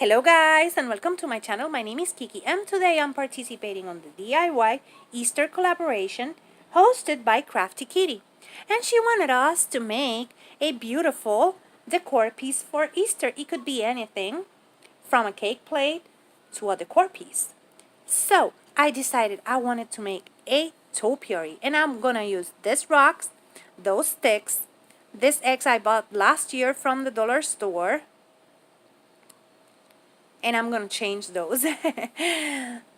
Hello guys and welcome to my channel. My name is Kiki and today I'm participating on the DIY Easter collaboration hosted by Crafty Kitty. And she wanted us to make a beautiful decor piece for Easter. It could be anything from a cake plate to a decor piece. So I decided I wanted to make a topiary and I'm gonna use these rocks, those sticks, this eggs I bought last year from the dollar store, and I'm gonna change those.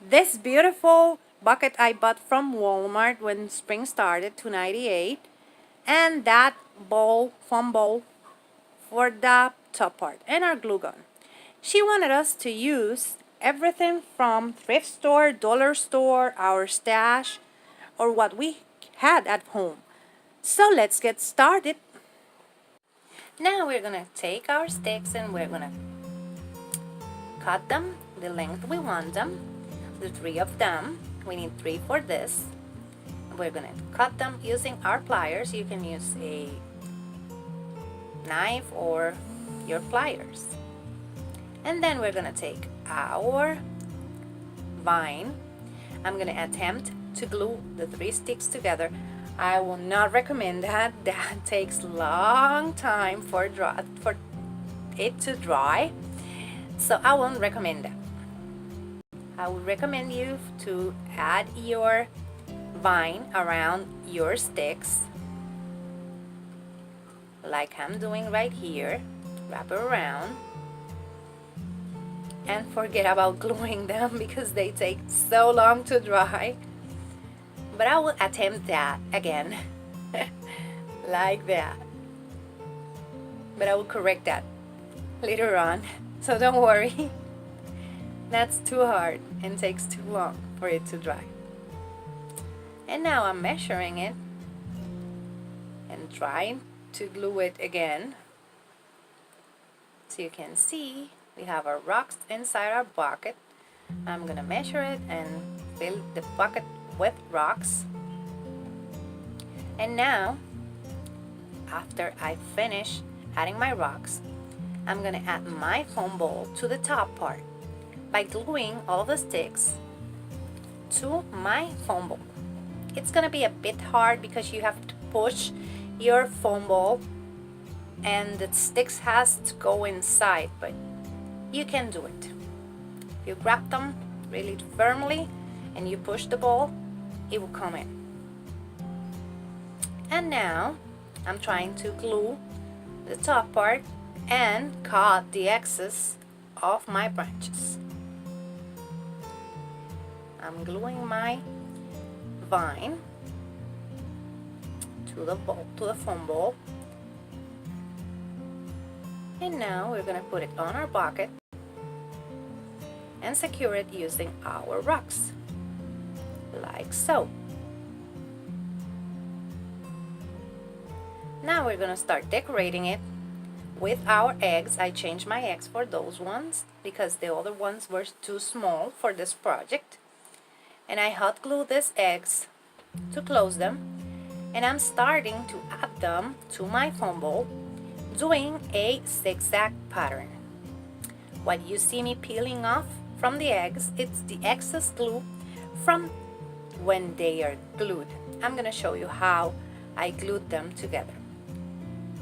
This beautiful bucket I bought from Walmart when spring started, $2.98, and that foam bowl for the top part, and our glue gun. She wanted us to use everything from thrift store, dollar store, our stash, or what we had at home. So let's get started. Now we're gonna take our sticks and we're gonna cut them the length we want them, the 3 of them. We need 3 for this. We're gonna cut them using our pliers. You can use a knife or your pliers. And then we're gonna take our vine. I'm gonna attempt to glue the 3 sticks together. I will not recommend that. That takes long time for it to dry. So I won't recommend that. I would recommend you to add your vine around your sticks, like I'm doing right here. Wrap it around and forget about gluing them because they take so long to dry. But I will attempt that again like that. But I will correct that later on. So don't worry, that's too hard and takes too long for it to dry. And now I'm measuring it and trying to glue it again. So you can see we have our rocks inside our bucket. I'm gonna measure it and fill the bucket with rocks. And now, after I finish adding my rocks, I'm gonna add my foam ball to the top part by gluing all the sticks to my foam ball. It's gonna be a bit hard because you have to push your foam ball and the sticks has to go inside, but you can do it. If you grab them really firmly and you push the ball, it will come in. And now I'm trying to glue the top part and cut the excess of my branches. I'm gluing my vine to the foam ball. And now we're gonna put it on our bucket and secure it using our rocks, like so. Now we're gonna start decorating it with our eggs. I changed my eggs for those ones because the other ones were too small for this project. And I hot glue these eggs to close them. And I'm starting to add them to my foam ball, doing a zigzag pattern. What you see me peeling off from the eggs, it's the excess glue from when they are glued. I'm gonna show you how I glued them together.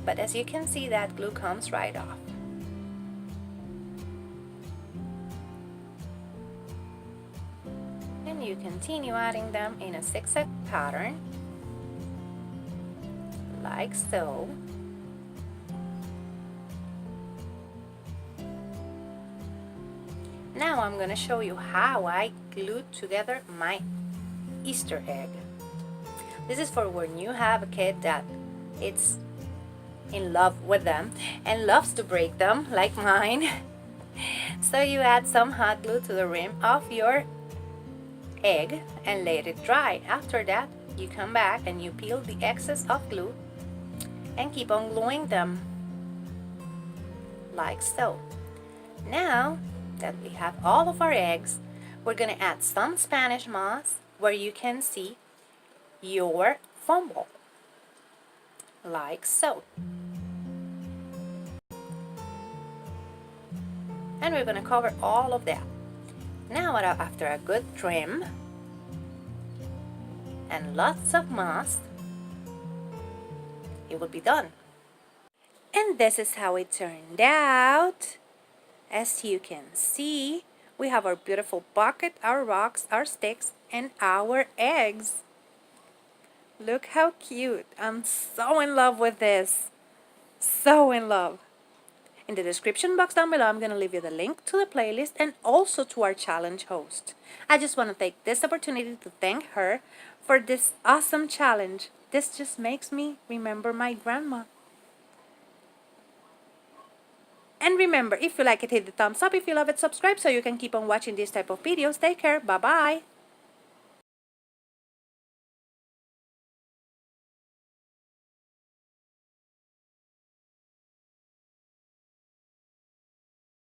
But as you can see, that glue comes right off. And you continue adding them in a zigzag pattern, like so. Now I'm going to show you how I glued together my Easter egg. This is for when you have a kid that it's in love with them and loves to break them, like mine. So you add some hot glue to the rim of your egg and let it dry. After that, you come back and you peel the excess of glue and keep on gluing them, like so. Now that we have all of our eggs, we're gonna add some Spanish moss where you can see your foam ball, like so. And we're going to cover all of that. Now after a good trim and lots of moss, it will be done. And this is how it turned out. As you can see, we have our beautiful bucket, our rocks, our sticks, and our eggs. Look how cute. I'm so in love with this. So in love. In the description box down below, I'm going to leave you the link to the playlist and also to our challenge host. I just want to take this opportunity to thank her for this awesome challenge. This just makes me remember my grandma. And remember, if you like it, hit the thumbs up. If you love it, subscribe so you can keep on watching these type of videos. Take care. Bye-bye.